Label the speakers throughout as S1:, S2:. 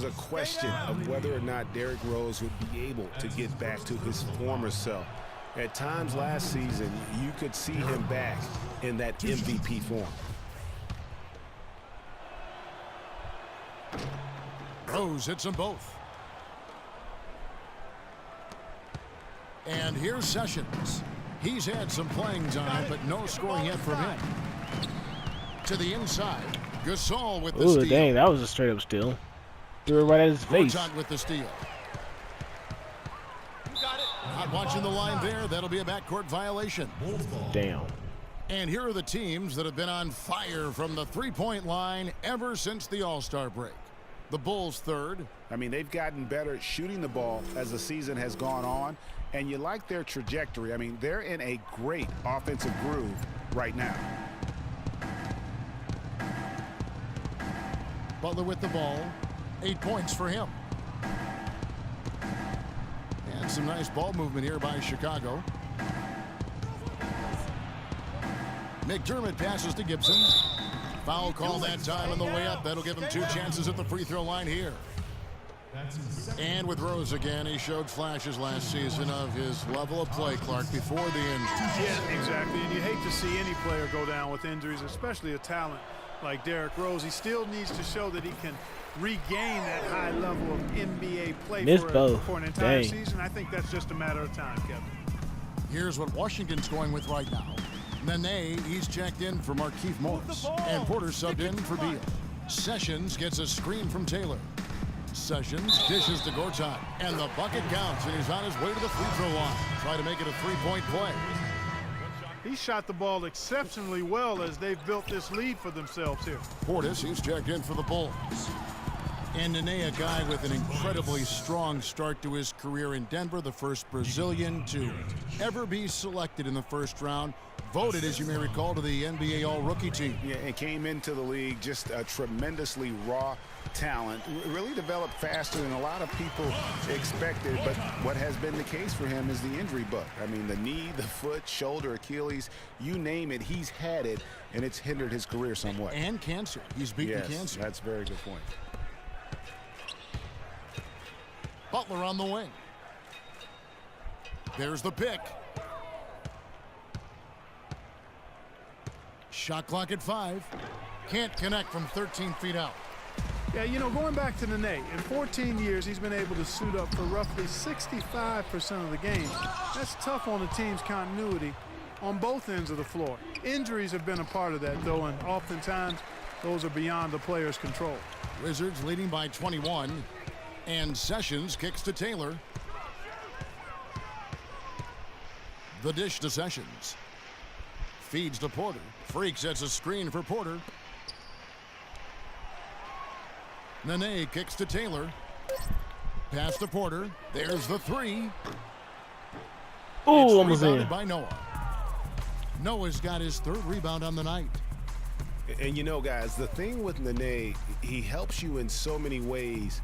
S1: a question of whether or not Derrick Rose would be able to get back to his former self. At times last season, you could see him back in that MVP form.
S2: Rose hits them both. And here's Sessions. He's had some playing time, but no scoring yet from him. To the inside. Gasol with the steal.
S3: Ooh, dang, that was a straight up steal. Threw it right at his face.
S2: Gortat with the steal. Not watching the line there. That'll be a backcourt violation.
S3: Damn.
S2: And here are the teams that have been on fire from the three-point line ever since the All-Star break. The Bulls third.
S1: I mean, they've gotten better at shooting the ball as the season has gone on, and you like their trajectory. I mean, they're in a great offensive groove right now.
S2: Butler with the ball. 8 points for him. And some nice ball movement here by Chicago. McDermott passes to Gibson. Foul call that time on the way up. That'll give him 2 chances at the free throw line here. And with Rose again, he showed flashes last season of his level of play, Clark, before the injury.
S4: Yeah, exactly. And you hate to see any player go down with injuries, especially a talent like Derrick Rose. He still needs to show that he can regain that high level of NBA play for an entire season. I think that's just a matter of time, Kevin.
S2: Here's what Washington's going with right now. Nene, he's checked in for Markieff Morris. And Porter subbed in for Beal. Sessions gets a screen from Taylor. Sessions dishes to Gortat. And the bucket counts, and he's on his way to the free throw line. Try to make it a three-point play.
S4: He shot the ball exceptionally well as they've built this lead for themselves here.
S2: Portis, he's checked in for the Bulls. And Nene, a guy with an incredibly strong start to his career in Denver, the first Brazilian to ever be selected in the first round. Voted, as you may recall, to the NBA All-Rookie team.
S1: Yeah, and came into the league just a tremendously raw talent. Really developed faster than a lot of people expected, but what has been the case for him is the injury bug. I mean, the knee, the foot, shoulder, Achilles, you name it, he's had it, and it's hindered his career somewhat.
S2: And cancer. He's beaten cancer.
S1: That's a very good point.
S2: Butler on the wing. There's the pick. Shot clock at 5. Can't connect from 13 feet out.
S4: Yeah, you know, going back to Nene, in 14 years, he's been able to suit up for roughly 65% of the games. That's tough on the team's continuity on both ends of the floor. Injuries have been a part of that, though, and oftentimes those are beyond the player's control.
S2: Wizards leading by 21. And Sessions kicks to Taylor. The dish to Sessions. Feeds to Porter. Freak sets a screen for Porter. Nene kicks to Taylor. Pass to Porter. There's the 3.
S3: Oh, almost
S2: rebounded
S3: in.
S2: by Noah. Noah's got his 3rd rebound on the night.
S1: And you know, guys, the thing with Nene, he helps you in so many ways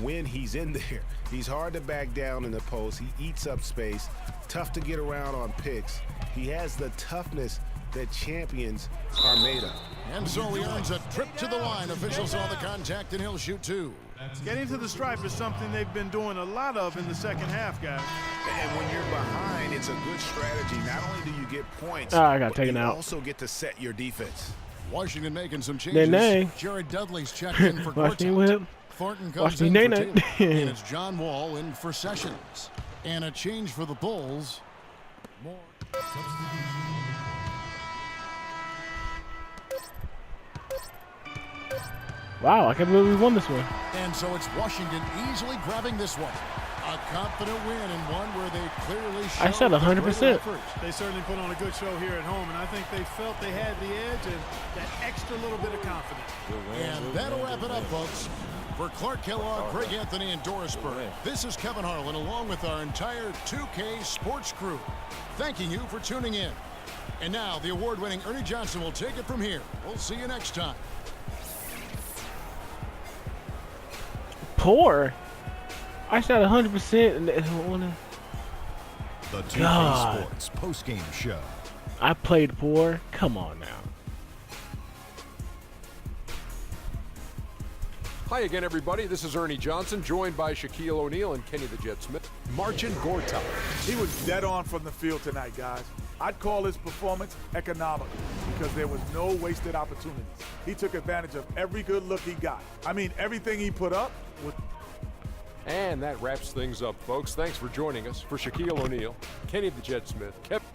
S1: when he's in there. He's hard to back down in the post. He eats up space. Tough to get around on picks. He has the toughness that champions are made of.
S2: And so he earns a trip to the line. Officials saw the contact, and he'll shoot 2.
S4: Getting to the stripe is something they've been doing a lot of in the second half, guys.
S1: And when you're behind, it's a good strategy. Not only do you get points,
S3: I got taken out.
S1: You also get to set your defense.
S2: Washington making some changes.
S3: Nene.
S2: Jared Dudley's checked in for
S3: Watch me
S2: Gortat.
S3: whip.
S2: Thornton
S3: Watch
S2: comes
S3: me
S2: in for
S3: Nene.
S2: Taylor. And it's John Wall in for Sessions. And a change for the Bulls. More.
S3: Wow, I can't believe we won this one.
S2: And so it's Washington easily grabbing this one. A confident win and one where they clearly showed
S3: I said 100%.
S4: They certainly put on a good show here at home, and I think they felt they had the edge and that extra little bit of confidence.
S2: And that'll wrap it up, folks. For Clark Kellogg, Greg Anthony, and Doris Burke, this is Kevin Harlan along with our entire 2K Sports crew, thanking you for tuning in. And now the award-winning Ernie Johnson will take it from here. We'll see you next time.
S3: Poor. I shot 100% and
S5: The 2K
S3: God.
S5: Sports post-game show.
S3: I played poor. Come on now.
S5: Hi again, everybody. This is Ernie Johnson, joined by Shaquille O'Neal and Kenny the Jet Smith. Marcin Gortat.
S6: He was dead on from the field tonight, guys. I'd call his performance economical because there was no wasted opportunities. He took advantage of every good look he got. I mean, everything he put up was...
S5: And that wraps things up, folks. Thanks for joining us. For Shaquille O'Neal, Kenny the Jet Smith, Kevin.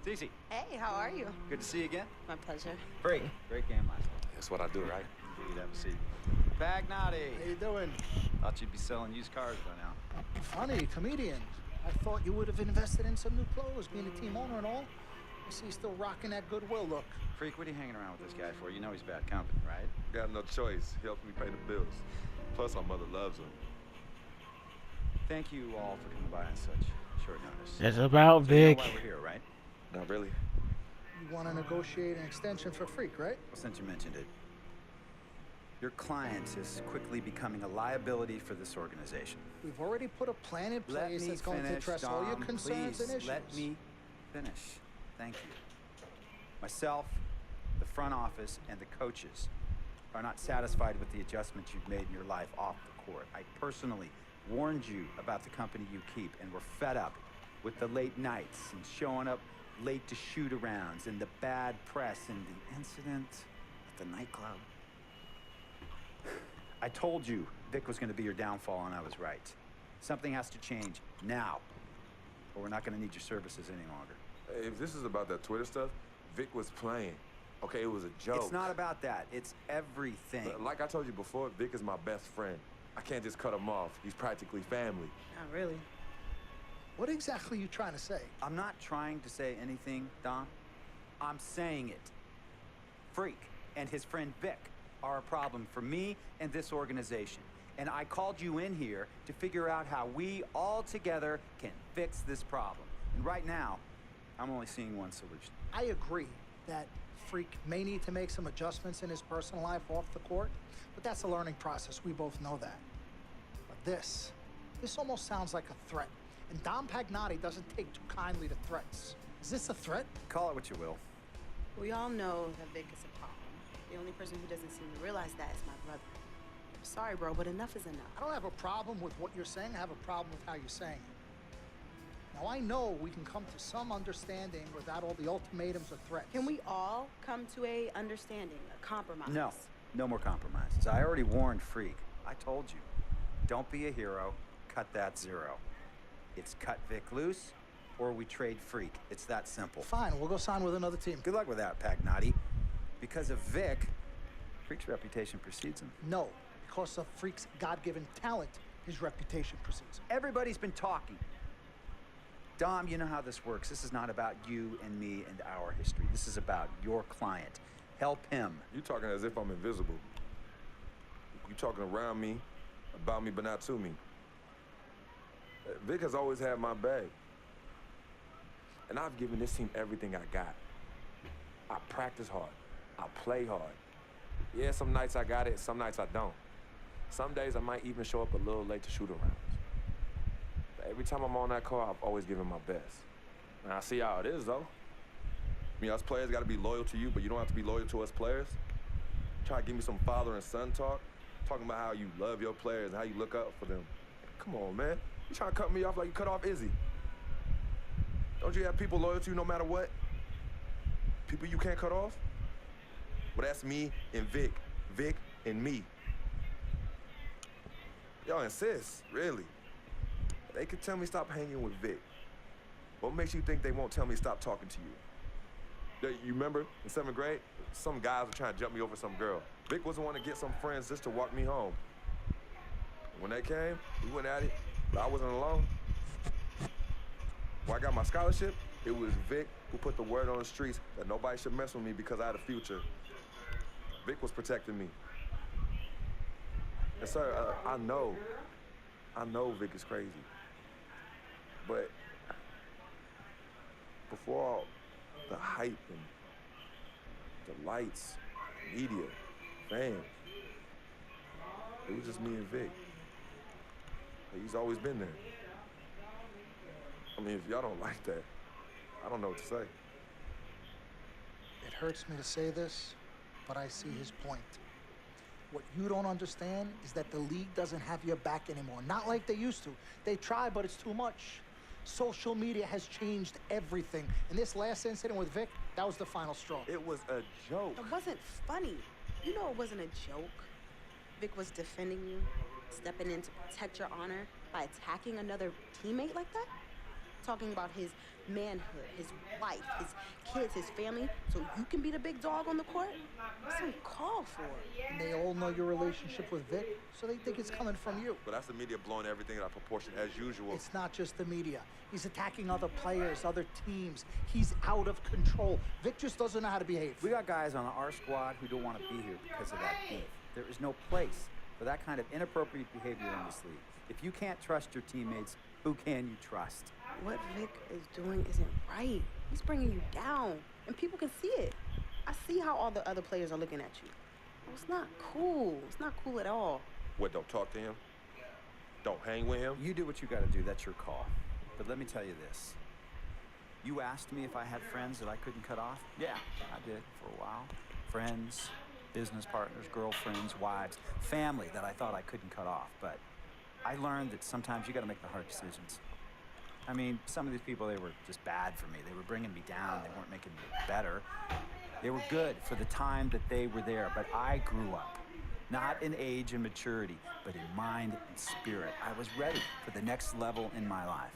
S7: Cece.
S8: Hey, how are you?
S7: Good to see you again.
S8: My pleasure.
S7: Great game last night.
S9: That's what I do, right?
S7: Indeed, have a seat. Pagnotti.
S10: How you doing?
S7: Thought you'd be selling used cars by now.
S10: Funny, comedian. I thought you would have invested in some new clothes, being a team owner and all. I see you still rocking that Goodwill look.
S7: Freak, what are you hanging around with this guy for? You know he's bad company, right?
S9: Got no choice. He helps me pay the bills. Plus, our mother loves him.
S7: Thank you all for coming by on such short notice.
S3: It's about
S7: So you know
S3: Vic.
S7: why we're here, right?
S9: Not really.
S10: You want to negotiate an extension for Freak, right?
S7: Well, since you mentioned it, your client is quickly becoming a liability for this organization.
S10: We've already put a plan in
S7: Let
S10: place
S7: me
S10: that's going to
S7: finish,
S10: address all your
S7: Dom,
S10: concerns
S7: please.
S10: and issues.
S7: Let me finish. Thank you. Myself, the front office, and the coaches are not satisfied with the adjustments you've made in your life off the court. I personally warned you about the company you keep, and we're fed up with the late nights and showing up late to shoot-arounds and the bad press and the incident at the nightclub. I told you Vic was going to be your downfall, and I was right. Something has to change now, or we're not going to need your services any longer.
S9: Hey, if this is about that Twitter stuff, Vic was playing. Okay, it was a joke.
S7: It's not about that. It's everything.
S9: Like I told you before, Vic is my best friend. I can't just cut him off. He's practically family.
S8: Not really.
S10: What exactly are you trying to say?
S7: I'm not trying to say anything, Don. I'm saying it. Freak and his friend Vic are a problem for me and this organization. And I called you in here to figure out how we all together can fix this problem. And right now, I'm only seeing one solution.
S10: I agree that Freak may need to make some adjustments in his personal life off the court, but that's a learning process. We both know that. But this almost sounds like a threat. And Dom Pagnotti doesn't take too kindly to threats. Is this a threat?
S7: Call it what you will.
S8: We all know that Vic is a problem. The only person who doesn't seem to realize that is my brother. Sorry, bro, but enough is enough.
S10: I don't have a problem with what you're saying. I have a problem with how you're saying it. Now, I know we can come to some understanding without all the ultimatums or threats.
S8: Can we all come to a understanding, a compromise?
S7: No, no more compromises. I already warned Freak. I told you. Don't be a hero. Cut that zero. It's cut Vic loose, or we trade Freak. It's that simple.
S10: Fine, we'll go sign with another team.
S7: Good luck with that, Pagnotti. Because of Vic, Freak's reputation precedes him.
S10: No, because of Freak's God-given talent, his reputation precedes him.
S7: Everybody's been talking. Dom, you know how this works. This is not about you and me and our history. This is about your client. Help him.
S9: You talking as if I'm invisible. You talking around me, about me, but not to me. Vic has always had my back. And I've given this team everything I got. I practice hard. I play hard. Yeah, some nights I got it, some nights I don't. Some days I might even show up a little late to shoot around. But every time I'm on that court, I've always given my best. And I see how it is, though. I mean, us players got to be loyal to you, but you don't have to be loyal to us players. Try to give me some father and son talk, talking about how you love your players and how you look up for them. Come on, man. You trying to cut me off like you cut off Izzy. Don't you have people loyal to you no matter what? People you can't cut off? Well, that's me and Vic. Vic and me. Y'all insist, really. They could tell me stop hanging with Vic. What makes you think they won't tell me stop talking to you? You remember in 7th grade, some guys were trying to jump me over some girl. Vic was the one to get some friends just to walk me home. When they came, we went at it, but I wasn't alone. When I got my scholarship, it was Vic who put the word on the streets that nobody should mess with me because I had a future. Vic was protecting me. And sir, I know Vic is crazy. But before all the hype and the lights, media, fans, it was just me and Vic. He's always been there. I mean, if y'all don't like that, I don't know what to say.
S10: It hurts me to say this, but I see his point. What you don't understand is that the league doesn't have your back anymore. Not like they used to. They try, but it's too much. Social media has changed everything. And this last incident with Vic, that was the final straw.
S9: It was a joke.
S8: It wasn't funny. You know it wasn't a joke. Vic was defending you, stepping in to protect your honor by attacking another teammate like that? Talking about his manhood, his wife, his kids, his family, so you can be the big dog on the court? That's uncalled for.
S10: And they all know your relationship with Vic, so they think it's coming from you.
S9: But that's the media blowing everything out of proportion as usual.
S10: It's not just the media. He's attacking other players, other teams. He's out of control. Vic just doesn't know how to behave.
S7: We got guys on our squad who don't want to be here because of that beef. There is no place for that kind of inappropriate behavior in this league. If you can't trust your teammates, who can you trust?
S8: What Vic is doing isn't right. He's bringing you down, and people can see it. I see how all the other players are looking at you. Well, it's not cool. It's not cool at all.
S9: What, don't talk to him? Don't hang with him?
S7: You do what you got to do. That's your call. But let me tell you this. You asked me if I had friends that I couldn't cut off? Yeah, I did for a while. Friends, business partners, girlfriends, wives, family that I thought I couldn't cut off. But I learned that sometimes you got to make the hard decisions. I mean, some of these people, they were just bad for me. They were bringing me down. They weren't making me better. They were good for the time that they were there, but I grew up. Not in age and maturity, but in mind and spirit. I was ready for the next level in my life.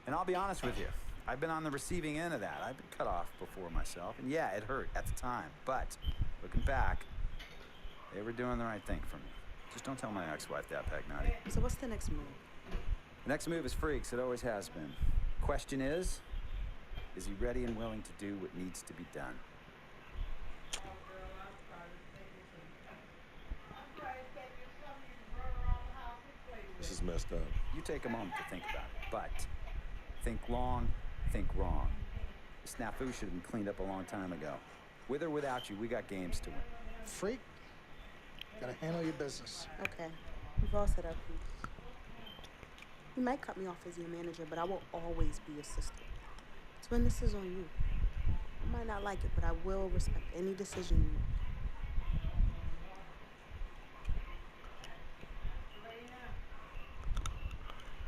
S7: And I'll be honest with you, I've been on the receiving end of that. I've been cut off before myself, and yeah, it hurt at the time. But looking back, they were doing the right thing for me. Just don't tell my ex-wife that, Pagnotti.
S8: So what's the next move?
S7: The next move is Freaks. It always has been. Question is he ready and willing to do what needs to be done?
S9: This is messed up.
S7: You take a moment to think about it, but think long, think wrong. The snafu should have been cleaned up a long time ago. With or without you, we got games to win.
S10: Freak, gotta handle your business.
S8: Okay, we've all said our piece. You might cut me off as your manager, but I will always be your sister. So when this is on you, I might not like it, but I will respect any decision you make.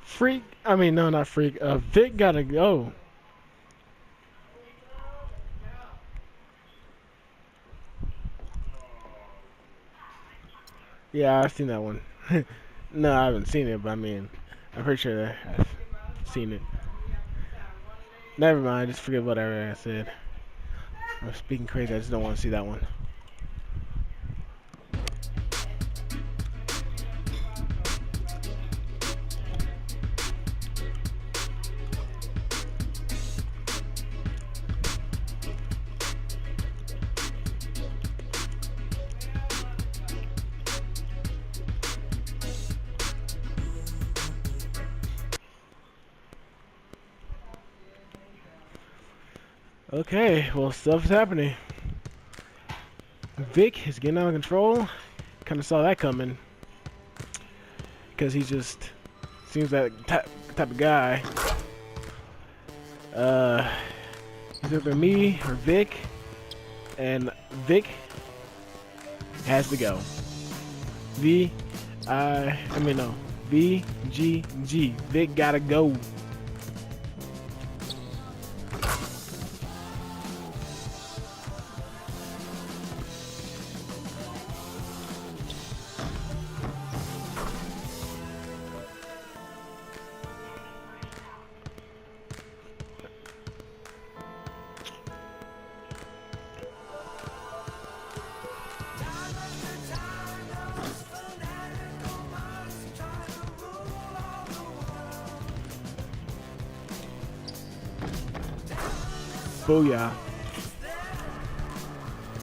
S3: Freak. I mean, no, not Freak. Vic gotta go. Yeah, I've seen that one. No, I haven't seen it, but I mean, I'm pretty sure that I've seen it. Never mind, just forget whatever I said. I'm speaking crazy, I just don't want to see that one. Okay, well, stuff's happening. Vic is getting out of control. Kind of saw that coming. Because he just seems that type of guy. He's either me or Vic. And Vic has to go. VGG. Vic gotta go. Booyah.